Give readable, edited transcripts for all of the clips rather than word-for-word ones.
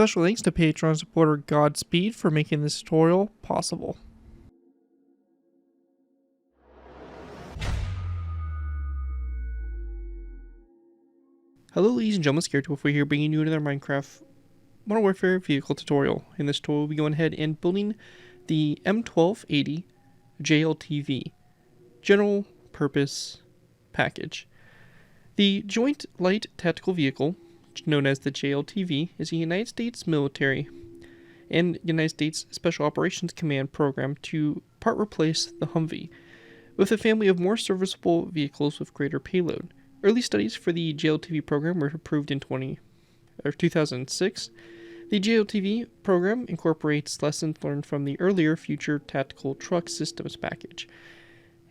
Special thanks to Patreon supporter Godspeed for making this tutorial possible. Hello ladies and gentlemen, Scared12 here, bringing you another Minecraft Modern Warfare vehicle tutorial. In this tutorial, we'll be going ahead and building the M1280 JLTV, General Purpose Package. The Joint Light Tactical Vehicle, known as the JLTV, is a United States military and United States Special Operations Command program to part replace the Humvee, with a family of more serviceable vehicles with greater payload. Early studies for the JLTV program were approved in 2006. The JLTV program incorporates lessons learned from the earlier Future Tactical Truck Systems package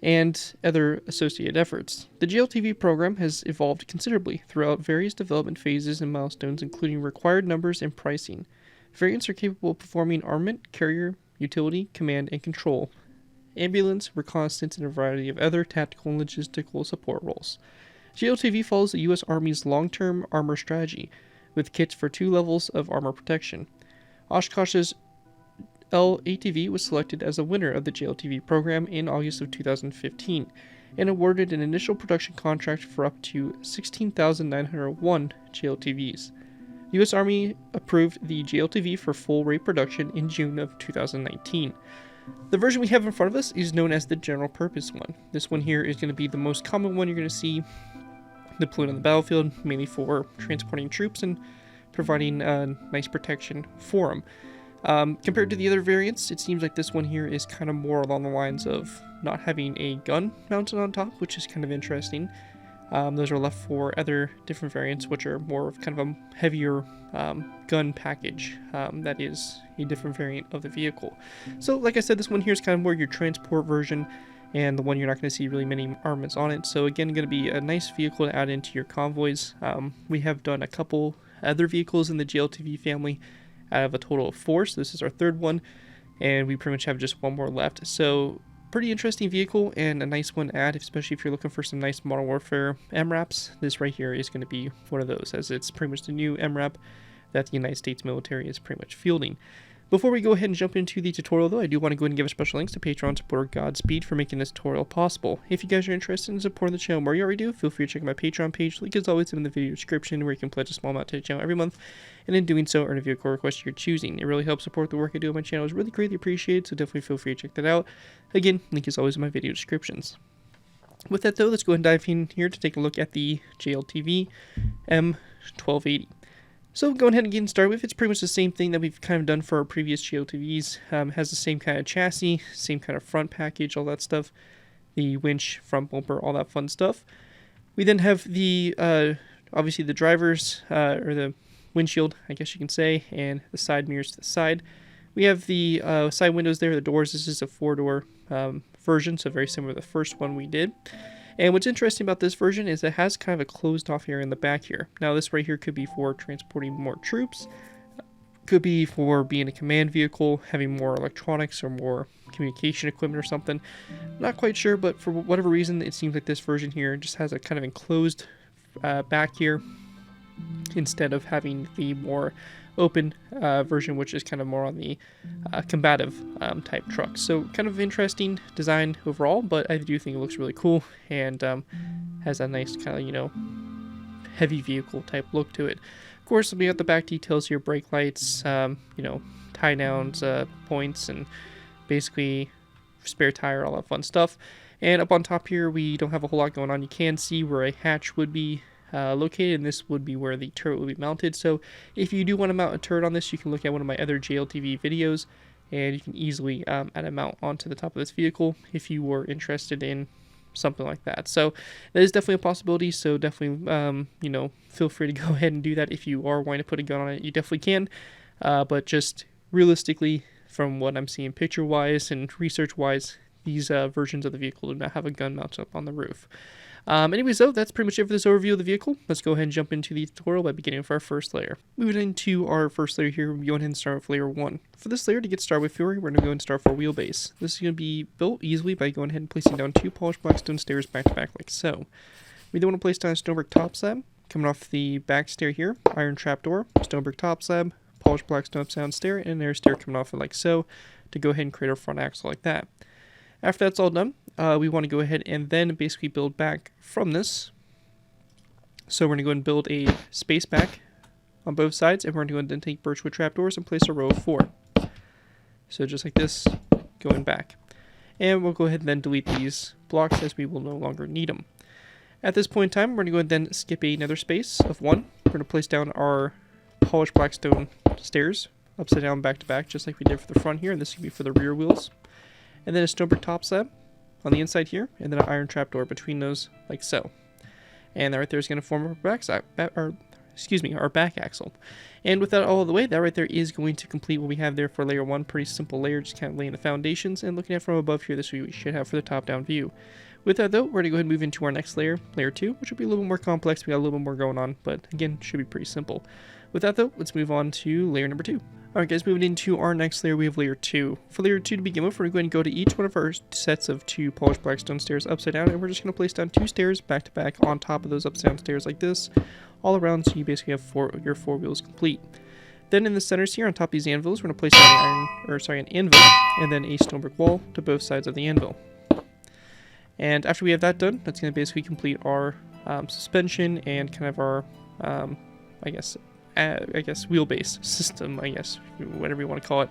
and other associated efforts. The JLTV program has evolved considerably throughout various development phases and milestones, including required numbers and pricing. Variants are capable of performing armament, carrier, utility, command and control, ambulance, reconnaissance, and a variety of other tactical and logistical support roles. JLTV follows the U.S. Army's long-term armor strategy, with kits for 2 levels of armor protection. Oshkosh's L-ATV was selected as a winner of the JLTV program in August of 2015, and awarded an initial production contract for up to 16,901 JLTVs. The U.S. Army approved the JLTV for full-rate production in June of 2019. The version we have in front of us is known as the General Purpose one. This one here is going to be the most common one you're going to see deployed on the battlefield, mainly for transporting troops and providing nice protection for them. Compared to the other variants, it seems like this one here is kind of more along the lines of not having a gun mounted on top, which is kind of interesting. Those are left for other different variants, which are more of kind of a heavier gun package. That is a different variant of the vehicle. So like I said, this one here is kind of more your transport version, and the one you're not going to see really many armaments on it. So again, going to be a nice vehicle to add into your convoys. We have done a couple other vehicles in the JLTV family out of a total of 4, so this is our 3rd one, and we pretty much have just 1 more left. So pretty interesting vehicle and a nice one to add, especially if you're looking for some nice Modern Warfare MRAPs. This right here is going to be one of those, as it's pretty much the new MRAP that the United States military is pretty much fielding. Before we go ahead and jump into the tutorial though, I do want to go ahead and give a special thanks to Patreon supporter Godspeed for making this tutorial possible. If you guys are interested in supporting the channel more you already do, feel free to check out my Patreon page. Link is always in the video description, where you can pledge a small amount to the channel every month, and in doing so earn a vehicle request you're choosing. It really helps support the work I do on my channel. It's really greatly appreciated, so definitely feel free to check that out. Again, link is always in my video descriptions. With that though, let's go ahead and dive in here to take a look at the JLTV M1280. So going ahead and getting started with, it's pretty much the same thing that we've kind of done for our previous JLTVs. Has the same kind of chassis, same kind of front package, all that stuff. The winch, front bumper, all that fun stuff. We then have the, obviously the drivers, or the windshield, I guess you can say, and the side mirrors to the side. We have the side windows there, the doors. This is a 4-door version, so very similar to the first one we did. And what's interesting about this version is it has kind of a closed off area in the back here. Now this right here could be for transporting more troops, could be for being a command vehicle, having more electronics or more communication equipment or something. Not quite sure, but for whatever reason it seems like this version here just has a kind of enclosed back here, instead of having the more open version, which is kind of more on the combative type truck. So kind of interesting design overall, but I do think it looks really cool and has a nice kind of, you know, heavy vehicle type look to it. Of course, we got the back details here, brake lights, you know, tie downs, points, and basically spare tire, all that fun stuff. And up on top here, we don't have a whole lot going on. You can see where a hatch would be located, and this would be where the turret would be mounted. So if you do want to mount a turret on this, you can look at one of my other JLTV videos, and you can easily add a mount onto the top of this vehicle if you were interested in something like that. So that is definitely a possibility, so definitely you know, feel free to go ahead and do that. If you are wanting to put a gun on it, you definitely can, but just realistically, from what I'm seeing picture wise and research wise, these versions of the vehicle do not have a gun mounted up on the roof. Anyways though, that's pretty much it for this overview of the vehicle. Let's go ahead and jump into the tutorial by beginning with our first layer. Moving into our first layer here, we'll go ahead and start with layer 1. For this layer, to get started with Fury, we're going to go and start for wheelbase. This is going to be built easily by going ahead and placing down 2 polished black stone stairs back to back like so. We then want to place down a stone brick top slab, coming off the back stair here, iron trapdoor, stone brick top slab, polished black stone upside stair, and an air stair coming off it like so, to go ahead and create our front axle like that. After that's all done, we want to go ahead and then basically build back from this. So we're going to go ahead and build a space back on both sides, and we're going to go ahead and take birchwood trapdoors and place a row of 4. So just like this, going back. And we'll go ahead and then delete these blocks as we will no longer need them. At this point in time, we're going to go ahead and then skip another space of 1. We're going to place down our polished black stone stairs, upside down back to back, just like we did for the front here, and this will be for the rear wheels. And then a stone brick top slab on the inside here, and then an iron trapdoor between those, like so. And that right there is going to form our back axle. And with that all the way, that right there is going to complete what we have there for layer 1. Pretty simple layer, just kind of laying the foundations, and looking at it from above here, this is what we should have for the top-down view. With that though, we're going to go ahead and move into our next layer, layer 2, which will be a little bit more complex. We got a little bit more going on, but again, should be pretty simple. With that though, let's move on to layer number 2. Alright guys, moving into our next layer, we have layer 2. For layer 2 to begin with, we're going to go to each one of our sets of 2 polished black stone stairs upside down, and we're just going to place down 2 stairs back to back on top of those upside down stairs like this, all around, so you basically have your 4 wheels complete. Then in the centers here, on top of these anvils, we're going to place down an anvil, and then a stone brick wall to both sides of the anvil. And after we have that done, that's going to basically complete our suspension and kind of our, I guess wheelbase system, whatever you want to call it.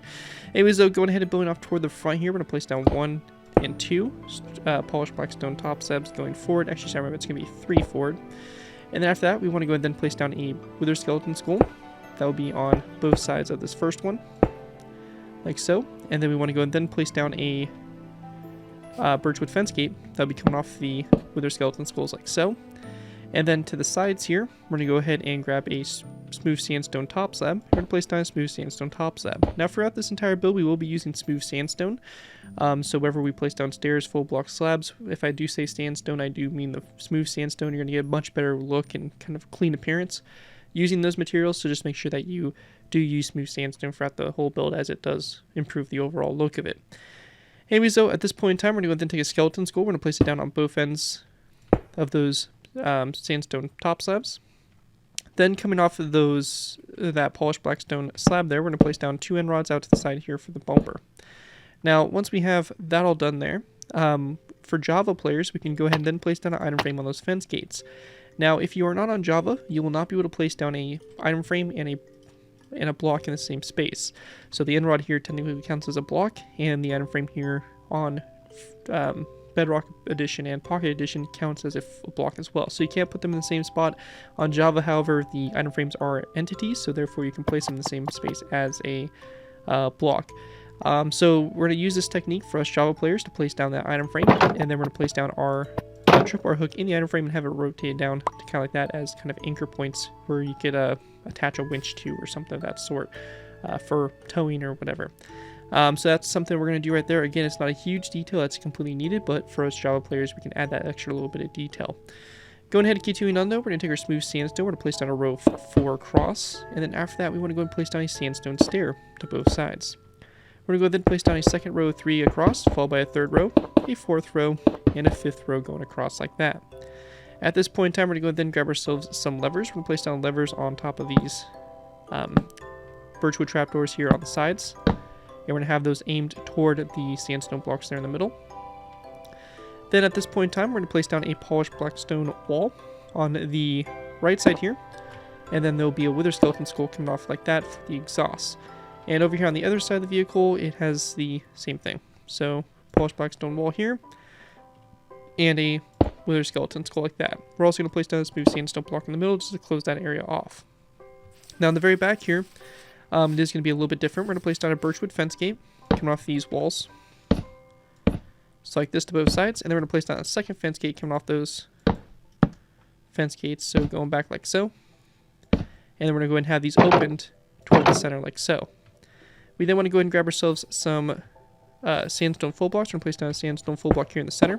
Anyways, though, going ahead and building off toward the front here, we're going to place down 1 and 2 polished black stone top slabs going forward. Actually, sorry, it's going to be 3 forward. And then after that, we want to go ahead and then place down a wither skeleton skull. That will be on both sides of this first one, like so. And then we want to go and then place down a birchwood fence gate. That'll be coming off the wither skeleton skulls like so. And then to the sides here, we're going to go ahead and grab a smooth sandstone top slab. We're going to place down a smooth sandstone top slab. Now throughout this entire build, we will be using smooth sandstone. So wherever we place down stairs, full block slabs, if I do say sandstone, I do mean the smooth sandstone. You're going to get a much better look and kind of clean appearance using those materials. So just make sure that you do use smooth sandstone throughout the whole build, as it does improve the overall look of it. Anyways, though, at this point in time, we're going to go ahead and take a skeleton skull. We're going to place it down on both ends of those sandstone top slabs. Then coming off of that polished black stone slab there, we're going to place down 2 end rods out to the side here for the bumper. Now, once we have that all done there, for Java players, we can go ahead and then place down an item frame on those fence gates. Now, if you are not on Java, you will not be able to place down a item frame and a block in the same space. So the end rod here technically counts as a block, and the item frame here on Bedrock Edition and Pocket Edition counts as a block as well. So you can't put them in the same spot. On Java, however, the item frames are entities, so therefore you can place them in the same space as a block. So we're going to use this technique for us Java players to place down that item frame, and then we're going to place down our tripwire hook in the item frame and have it rotated down to kind of like that as kind of anchor points where you could attach a winch to or something of that sort for towing or whatever. So that's something we're going to do right there. Again, it's not a huge detail that's completely needed, but for us Java players, we can add that extra little bit of detail. Going ahead and continuing on though, we're going to take our smooth sandstone, we're going to place down a row of 4 across, and then after that we want to go and place down a sandstone stair to both sides. We're going to go ahead and place down a second row of 3 across, followed by a third row, a fourth row, and a fifth row going across like that. At this point in time, we're going to go ahead and grab ourselves some levers. We're going to place down levers on top of these birchwood trapdoors here on the sides. And we're going to have those aimed toward the sandstone blocks there in the middle. Then at this point in time, we're going to place down a polished black stone wall on the right side here. And then there'll be a wither skeleton skull coming off like that for the exhaust. And over here on the other side of the vehicle, it has the same thing. So polished black stone wall here, and a wither skeleton skull like that. We're also going to place down a smooth sandstone block in the middle just to close that area off. Now in the very back here, it is going to be a little bit different. We're going to place down a birchwood fence gate coming off these walls, just like this to both sides, and then we're going to place down a second fence gate coming off those fence gates, so going back like so. And then we're going to go ahead and have these opened toward the center like so. We then want to go ahead and grab ourselves some sandstone full blocks. We're going to place down a sandstone full block here in the center,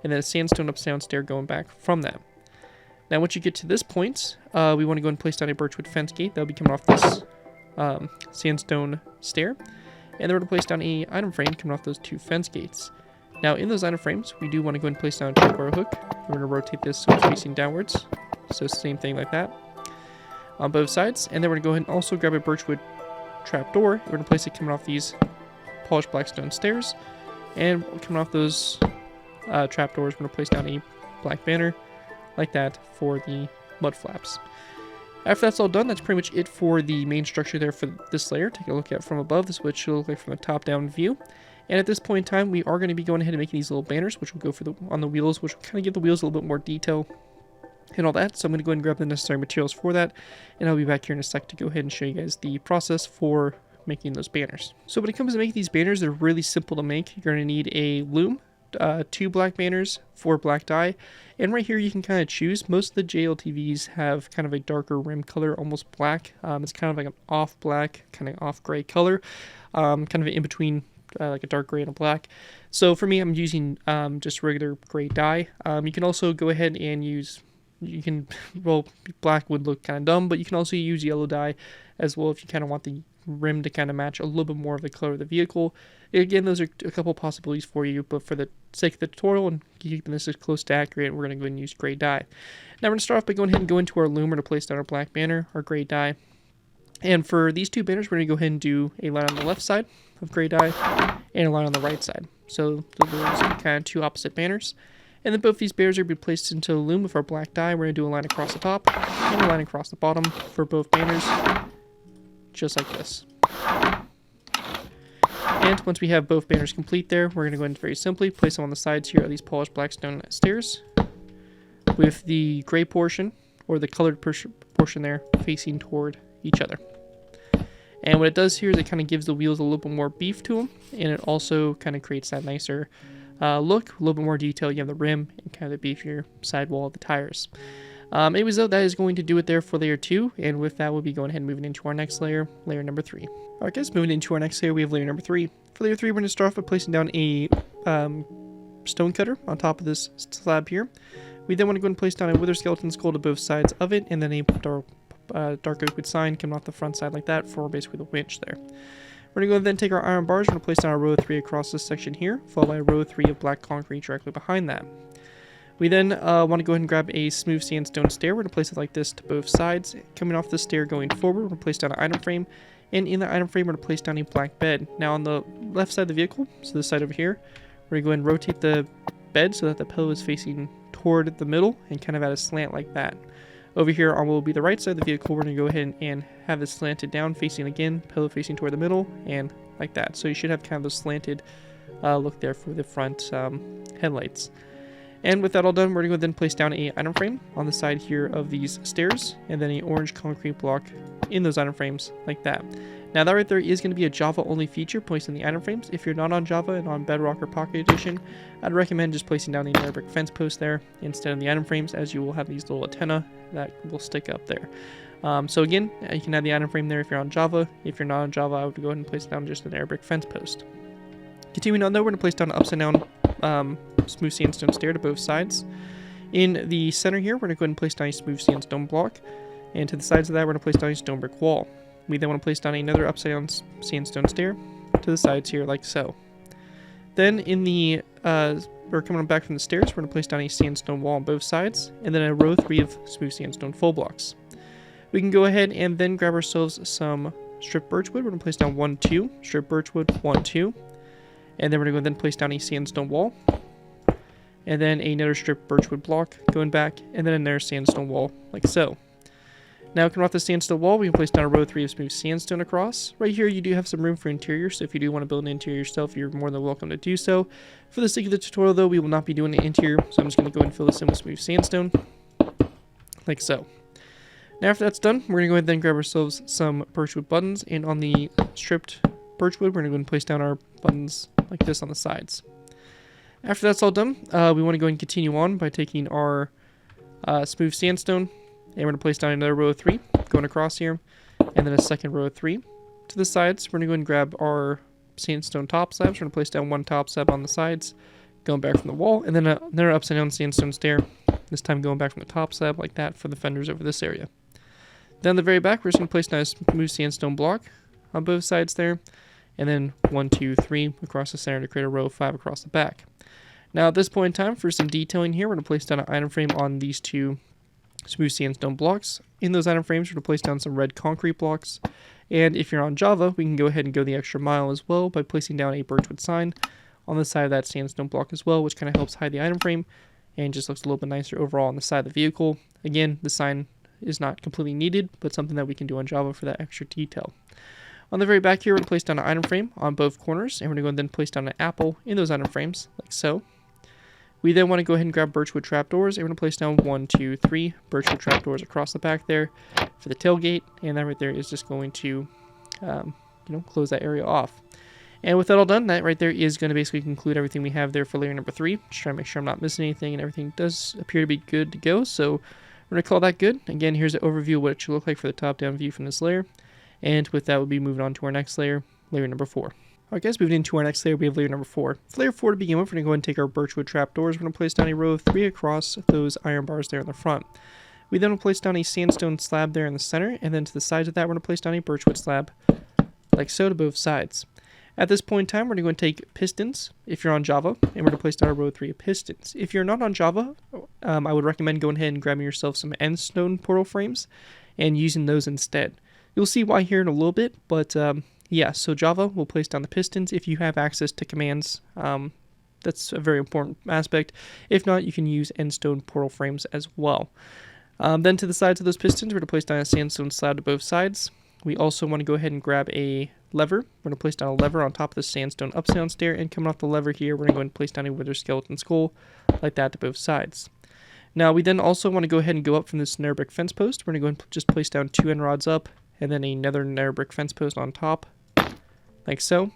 and then a sandstone up sound stair going back from that. Now once you get to this point, we want to go and place down a birchwood fence gate. That'll be coming off this sandstone stair. And then we're going to place down a item frame coming off those 2 fence gates. Now in those item frames, we do want to go and place down a tripwire hook. We're going to rotate this so it's facing downwards. So same thing like that on both sides. And then we're going to go ahead and also grab a birchwood trapdoor. We're going to place it coming off these polished black stone stairs. And coming off those trapdoors, we're going to place down a black banner like that for the mud flaps. After that's all done, that's pretty much it for the main structure there for this layer. Take a look at it from above. This is what it should look like from a top-down view. And at this point in time, we are going to be going ahead and making these little banners, which will go for on the wheels, which will kind of give the wheels a little bit more detail and all that. So I'm going to go ahead and grab the necessary materials for that, and I'll be back here in a sec to go ahead and show you guys the process for making those banners. So when it comes to making these banners, they're really simple to make. You're going to need a loom, 2 black banners, 4 black dye, and right here you can kind of choose. Most of the JLTVs have kind of a darker rim color, almost black. It's kind of like an off black, kind of off gray color, kind of in between like a dark gray and a black. So for me, I'm using just regular gray dye. You can also go ahead and use, well, black would look kind of dumb, but you can also use yellow dye as well if you kind of want the rim to kind of match a little bit more of the color of the vehicle. Again, those are a couple possibilities for you, but for the sake of the tutorial and keeping this as close to accurate, we're going to go ahead and use gray dye. Now we're going to start off by going ahead and go into our loomer to place down our black banner, our gray dye. And for these 2 banners, we're going to go ahead and do a line on the left side of gray dye and a line on the right side. So those are kind of 2 opposite banners. And then both these banners are going to be placed into the loom with our black dye. We're going to do a line across the top and a line across the bottom for both banners, just like this. And once we have both banners complete there, we're going to go ahead and very simply place them on the sides here of these polished black stone stairs with the gray portion, or the colored portion there, facing toward each other. And what it does here is it kind of gives the wheels a little bit more beef to them, and it also kind of creates that nicer look, a little bit more detail. You have the rim and kind of the beefier sidewall of the tires. Anyways, though, that is going to do it there for layer 2, and with that, we'll be going ahead and moving into our next layer, layer number 3. Alright guys, moving into our next layer, we have layer number 3. For layer 3, we're going to start off by placing down a stone cutter on top of this slab here. We then want to go and place down a wither skeleton skull to both sides of it, and then a dark oak wood sign coming off the front side like that for basically the winch there. We're going to go and then take our iron bars, we're going to place down a row of 3 across this section here, followed by a row of 3 of black concrete directly behind that. We then want to go ahead and grab a smooth sandstone stair. We're going to place it like this to both sides. Coming off the stair going forward, we're going to place down an item frame, and in the item frame, we're going to place down a black bed. Now on the left side of the vehicle, so this side over here, we're going to go ahead and rotate the bed so that the pillow is facing toward the middle and kind of at a slant like that. Over here on what will be the right side of the vehicle, we're going to go ahead and have this slanted down, facing again, pillow facing toward the middle, and like that. So you should have kind of a slanted look there for the front headlights. And with that all done, we're going to go then place down a item frame on the side here of these stairs, and then an orange concrete block in those item frames like that. Now that right there is going to be a Java only feature, placing the item frames. If you're not on Java and on Bedrock or Pocket Edition, I'd recommend just placing down the nether brick fence post there instead of the item frames, as you will have these little antenna that will stick up there. So again, you can have the item frame there if you're on Java. If you're not on Java, I would go ahead and place down just the nether brick fence post. Continuing on though, we're going to place down an upside down smooth sandstone stair to both sides. In the center here, we're going to go ahead and place down a smooth sandstone block, and to the sides of that, we're going to place down a stone brick wall. We then want to place down another upside down sandstone stair to the sides here like so. Then in the, we're coming back from the stairs, we're going to place down a sandstone wall on both sides, and then a row 3 of smooth sandstone full blocks. We can go ahead and then grab ourselves some stripped birchwood. We're going to place down 1, 2, stripped birchwood, 1, 2. And then we're going to go then place down a sandstone wall, and then another stripped birchwood block going back, and then another sandstone wall like so. Now coming off the sandstone wall, we can place down a row 3 of smooth sandstone across. Right here you do have some room for interior, so if you do want to build an interior yourself, you're more than welcome to do so. For the sake of the tutorial though, we will not be doing an interior, so I'm just going to go ahead and fill this in with smooth sandstone, like so. Now after that's done, we're going to go ahead and then grab ourselves some birchwood buttons, and on the stripped birchwood, we're going to go and place down our buttons like this on the sides. After that's all done, we want to go and continue on by taking our smooth sandstone, and we're going to place down another row of 3 going across here, and then a second row of 3 to the sides. We're going to go and grab our sandstone top slabs. We're going to place down one top slab on the sides going back from the wall, and then another upside down sandstone stair, this time going back from the top slab like that for the fenders over this area. Then on the very back, we're just going to place down a smooth sandstone block on both sides there, and then 1, 2, 3 across the center to create a row of 5 across the back. Now at this point in time, for some detailing here, we're going to place down an item frame on these 2 smooth sandstone blocks. In those item frames, we're going to place down some red concrete blocks, And if you're on Java, we can go ahead and go the extra mile as well by placing down a birchwood sign on the side of that sandstone block as well, which kind of helps hide the item frame and just looks a little bit nicer overall on the side of the vehicle. Again, the sign is not completely needed, but something that we can do on Java for that extra detail. On the very back here, we're going to place down an item frame on both corners, and we're going to go and then place down an apple in those item frames, like so. We then want to go ahead and grab birchwood trapdoors, and we're going to place down 1, 2, 3 birchwood trapdoors across the back there for the tailgate, and that right there is just going to, close that area off. And with that all done, that right there is going to basically conclude everything we have there for layer number 3. Just trying to make sure I'm not missing anything, and everything does appear to be good to go, so we're going to call that good. Again, here's an overview of what it should look like for the top-down view from this layer. And with that, we'll be moving on to our next layer, layer number 4. Alright guys, moving into our next layer, we have layer number 4. For layer 4 to begin with, we're going to go ahead and take our birchwood trapdoors. We're going to place down a row of 3 across those iron bars there in the front. We then will place down a sandstone slab there in the center, and then to the sides of that, we're going to place down a birchwood slab, like so, to both sides. At this point in time, we're going to take pistons, if you're on Java, and we're going to place down a row of 3 of pistons. If you're not on Java, I would recommend going ahead and grabbing yourself some endstone portal frames and using those instead. You'll see why here in a little bit, but yeah, so Java will place down the pistons if you have access to commands. That's a very important aspect. If not, you can use endstone portal frames as well. Then to the sides of those pistons, we're going to place down a sandstone slab to both sides. We also want to go ahead and grab a lever. We're going to place down a lever on top of the sandstone up-down stair, and coming off the lever here, we're going to go ahead and place down a wither skeleton skull like that to both sides. Now, we then also want to go ahead and go up from this nether brick fence post. We're going to go ahead and just place down 2 end rods up, and then another nether brick fence post on top, like so.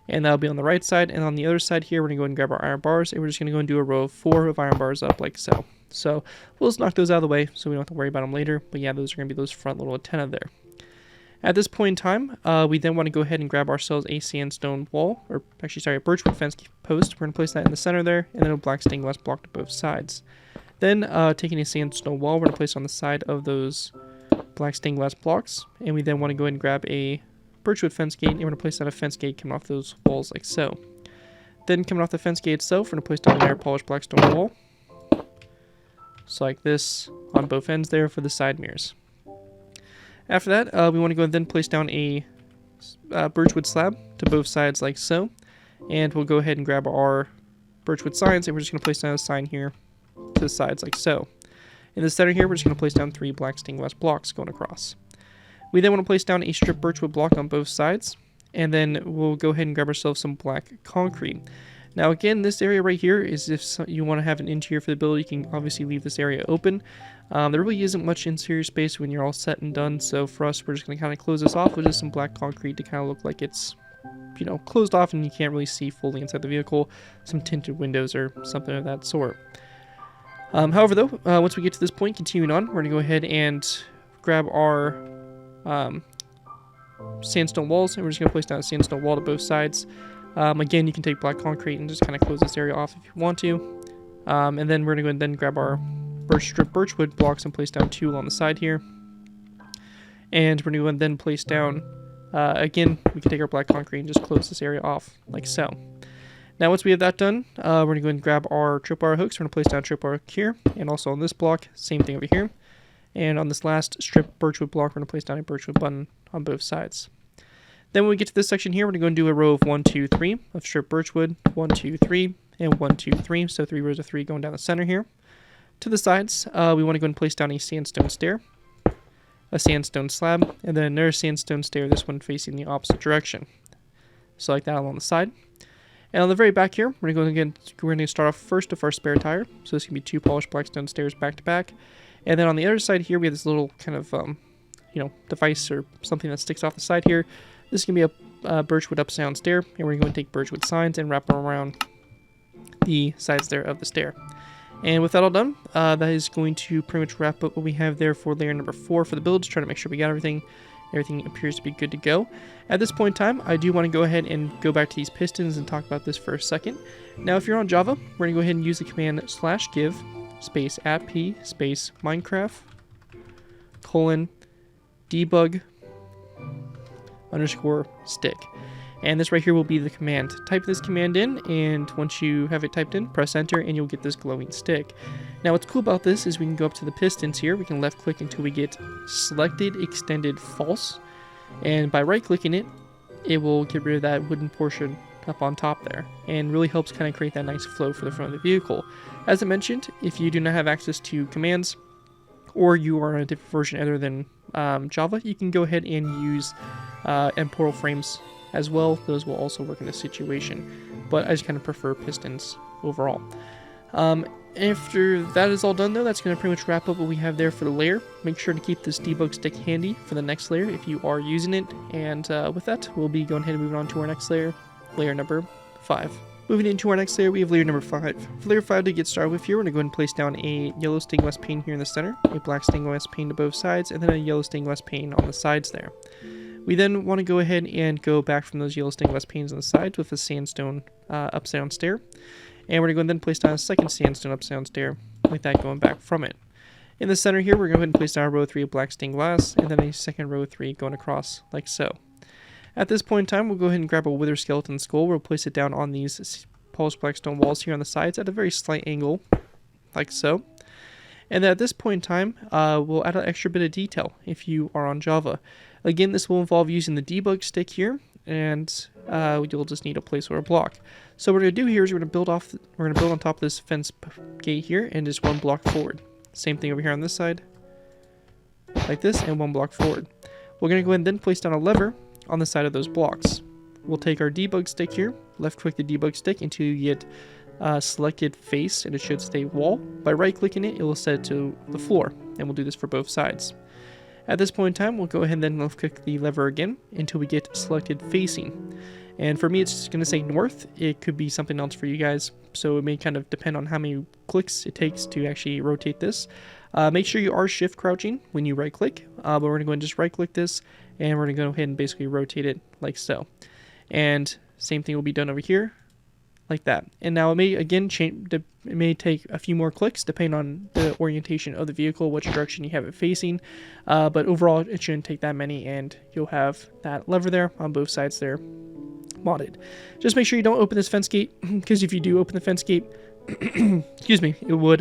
And that'll be on the right side. And on the other side here, we're going to go ahead and grab our iron bars, and we're just going to go and do a row of 4 of iron bars up, like so. So we'll just knock those out of the way so we don't have to worry about them later. But yeah, those are going to be those front little antenna there. At this point in time, we then want to go ahead and grab ourselves a sandstone wall, or actually, sorry, a birchwood fence post. We're going to place that in the center there, and then a black stained glass block to both sides. Then, taking a sandstone wall, we're going to place on the side of those black stained glass blocks, and we then want to go ahead and grab a birchwood fence gate, and we're going to place down a fence gate coming off those walls like so. Then coming off the fence gate itself, we're going to place down an air polished black stone wall, so like this on both ends there for the side mirrors. After that, we want to go and then place down a birchwood slab to both sides like so, and we'll go ahead and grab our birchwood signs, and we're just going to place down a sign here to the sides like so. In the center here, we're just going to place down 3 black stained glass blocks going across. We then want to place down a strip birchwood block on both sides, and then we'll go ahead and grab ourselves some black concrete. Now again, this area right here is if you want to have an interior for the build, you can obviously leave this area open. There really isn't much interior space when you're all set and done, so for us, we're just going to kind of close this off with just some black concrete to kind of look like it's, closed off and you can't really see fully inside the vehicle, some tinted windows or something of that sort. However, though, once we get to this point, continuing on, we're going to go ahead and grab our sandstone walls, and we're just going to place down a sandstone wall to both sides. Again, you can take black concrete and just kind of close this area off if you want to. And then we're going to go and then grab our birchwood blocks and place down 2 along the side here. And we're going to go and then place down, again, we can take our black concrete and just close this area off like so. Now, once we have that done, we're going to go and grab our tripwire hooks. We're going to place down a tripwire hook here, and also on this block, same thing over here. And on this last strip birchwood block, we're going to place down a birchwood button on both sides. Then when we get to this section here, we're going to go and do a row of 1, 2, 3 of strip birchwood, 1, 2, 3, and 1, 2, 3. So 3 rows of 3 going down the center here. To the sides, we want to go and place down a sandstone stair, a sandstone slab, and then another sandstone stair, this one facing the opposite direction. So like that along the side. And on the very back here, we're going to start off first with our spare tire. So this can be 2 polished blackstone stairs back to back. And then on the other side here, we have this little kind of, device or something that sticks off the side here. This is going to be a birchwood upside down stair. And we're going to take birchwood signs and wrap them around the sides there of the stair. And with that all done, that is going to pretty much wrap up what we have there for layer number 4 for the build. Just trying to make sure we got everything. Everything appears to be good to go. At this point in time, I do want to go ahead and go back to these pistons and talk about this for a second. Now, if you're on Java, we're going to go ahead and use the command /give space @p space Minecraft :debug _stick. And this right here will be the command. Type this command in, and once you have it typed in, press enter, and you'll get this glowing stick. Now, what's cool about this is we can go up to the pistons here. We can left click until we get selected extended false. And by right clicking it, it will get rid of that wooden portion up on top there, and really helps kind of create that nice flow for the front of the vehicle. As I mentioned, if you do not have access to commands, or you are on a different version other than Java, you can go ahead and use M-Portal frames as well. Those will also work in this situation, but I just kind of prefer pistons overall. After that is all done though, that's going to pretty much wrap up what we have there for the layer. Make sure to keep this debug stick handy for the next layer if you are using it, and with that, we'll be going ahead and moving on to our next layer, layer number 5. Moving into our next layer, we have layer number 5. For layer 5 to get started with here, we're going to go ahead and place down a yellow stained glass pane here in the center, a black stained glass pane to both sides, and then a yellow stained glass pane on the sides there. We then want to go ahead and go back from those yellow stained glass panes on the sides with a sandstone upside down stair. And we're going to go and then place down a second sandstone upside down stair, like that, going back from it. In the center here, we're going to go ahead and place down a row 3 of black stained glass, and then a second row 3 going across, like so. At this point in time, we'll go ahead and grab a wither skeleton skull. We'll place it down on these polished black stone walls here on the sides at a very slight angle, like so. And then at this point in time, we'll add an extra bit of detail if you are on Java. Again, this will involve using the debug stick here, and you'll just need a placeholder block. So what we're going to do here is we're going to build on top of this fence gate here, and just one block forward. Same thing over here on this side, like this, and one block forward. We're going to go ahead and then place down a lever on the side of those blocks. We'll take our debug stick here, left click the debug stick until you get selected face, and it should stay wall. By right clicking it, it will set it to the floor, and we'll do this for both sides. At this point in time, we'll go ahead and then left click the lever again until we get selected facing. And for me, it's going to say north. It could be something else for you guys, so it may kind of depend on how many clicks it takes to actually rotate this. Make sure you are shift crouching when you right click, but we're going to go and just right click this, and we're going to go ahead and basically rotate it like so. And same thing will be done over here, like that. And now it may again change. It may take a few more clicks depending on the orientation of the vehicle, which direction you have it facing. But overall, it shouldn't take that many, and you'll have that lever there on both sides there modded. Just make sure you don't open this fence gate, because if you do open the fence gate, excuse me, it would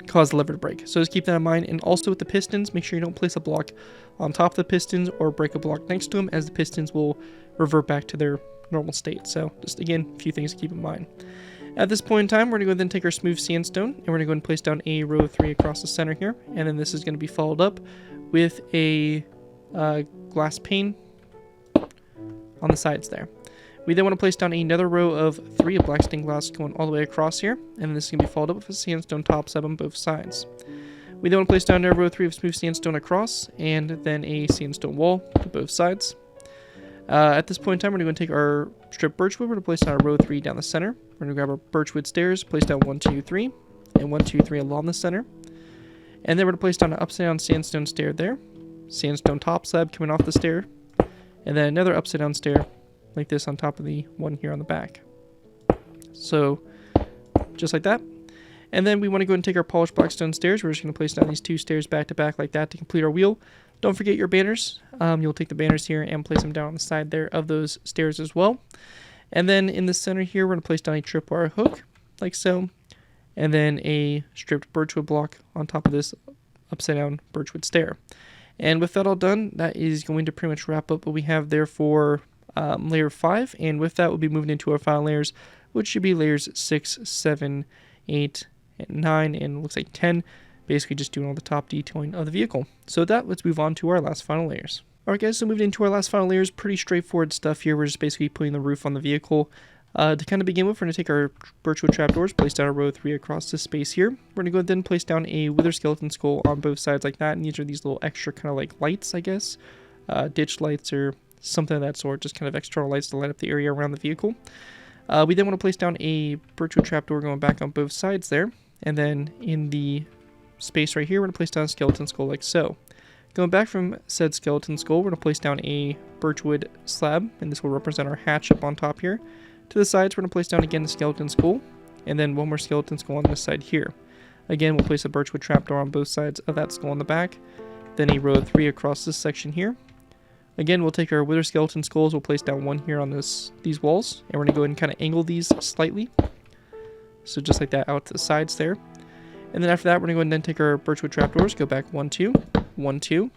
cause the lever to break. So just keep that in mind. And also with the pistons, make sure you don't place a block on top of the pistons or break a block next to them, as the pistons will revert back to their normal state. So just again, a few things to keep in mind. At this point in time, we're going to go ahead and take our smooth sandstone, and we're going to go ahead and place down a row 3 across the center here, and then this is going to be followed up with a glass pane on the sides there. We then want to place down another row of 3 of black stained glass going all the way across here, and then this is going to be followed up with a sandstone topside on both sides. We then want to place down another row 3 of smooth sandstone across, and then a sandstone wall to both sides. At this point in time, we're going to take our strip birchwood. We're going to place down a row 3 down the center. We're going to grab our birchwood stairs, place down 1, 2, 3, and 1, 2, 3 along the center. And then we're going to place down an upside down sandstone stair there, sandstone top slab coming off the stair, and then another upside down stair like this on top of the one here on the back. So just like that. And then we want to go ahead and take our polished black stone stairs. We're just going to place down these 2 stairs back to back like that to complete our wheel. Don't forget your banners. You'll take the banners here and place them down on the side there of those stairs as well. And then in the center here, we're going to place down a tripwire hook, like so. And then a stripped birchwood block on top of this upside down birchwood stair. And with that all done, that is going to pretty much wrap up what we have there for layer 5. And with that, we'll be moving into our final layers, which should be layers 6, 7, 8, and 9, and looks like 10. Basically just doing all the top detailing of the vehicle. So with that, let's move on to our last final layers. Alright guys, so moving into our last final layers, pretty straightforward stuff here. We're just basically putting the roof on the vehicle. To kind of begin with, we're going to take our birchwood trapdoors, place down a row 3 across this space here. We're going to go then place down a wither skeleton skull on both sides like that, and these are these little extra kind of like lights, I guess. Ditch lights or something of that sort, just kind of external lights to light up the area around the vehicle. We then want to place down a birchwood trapdoor going back on both sides there, and then in the space right here, we're going to place down a skeleton skull like so. Going back from said skeleton skull, we're going to place down a birchwood slab, and this will represent our hatch up on top here. To the sides, we're going to place down again a skeleton skull, and then one more skeleton skull on this side here. Again, we'll place a birchwood trapdoor on both sides of that skull in the back, then a row of 3 across this section here. Again, we'll take our wither skeleton skulls, we'll place down one here on these walls, and we're going to go ahead and kind of angle these slightly. So just like that out to the sides there. And then after that, we're going to go ahead and then take our birchwood trapdoors, go back 1, 2, 1, 2,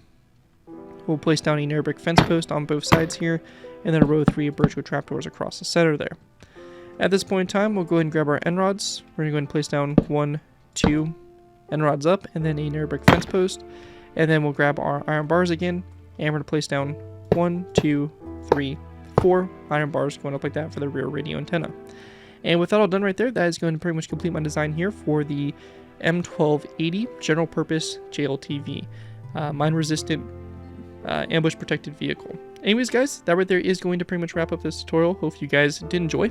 we'll place down a nether brick fence post on both sides here, and then a row of 3 birchwood trapdoors across the center there. At this point in time, we'll go ahead and grab our end rods. We're going to go ahead and place down 1, 2 end rods up, and then a nether brick fence post. And then we'll grab our iron bars again, and we're going to place down 1, 2, 3, 4 iron bars going up like that for the rear radio antenna. And with that all done right there, that is going to pretty much complete my design here for the M1280 general purpose JLTV, mine resistant ambush protected vehicle. Anyways guys, that right there is going to pretty much wrap up this tutorial. Hope you guys did enjoy.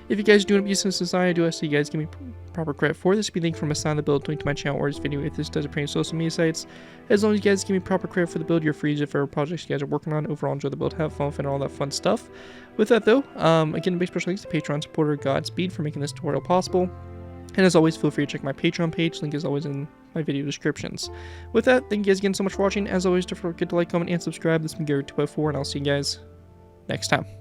If you guys do end up using this design, I do ask you guys give me proper credit for this. Be linked from a sign of the build, link to my channel or this video if this does appear on social media sites. As long as you guys give me proper credit for the build, you're free to for projects you guys are working on. Overall, enjoy the build, have fun, and all that fun stuff. With that though, again, a big special thanks to Patreon supporter Godspeed for making this tutorial possible. And as always, feel free to check my Patreon page. Link is always in my video descriptions. With that, thank you guys again so much for watching. As always, don't forget to like, comment, and subscribe. This has been Gary 204, and I'll see you guys next time.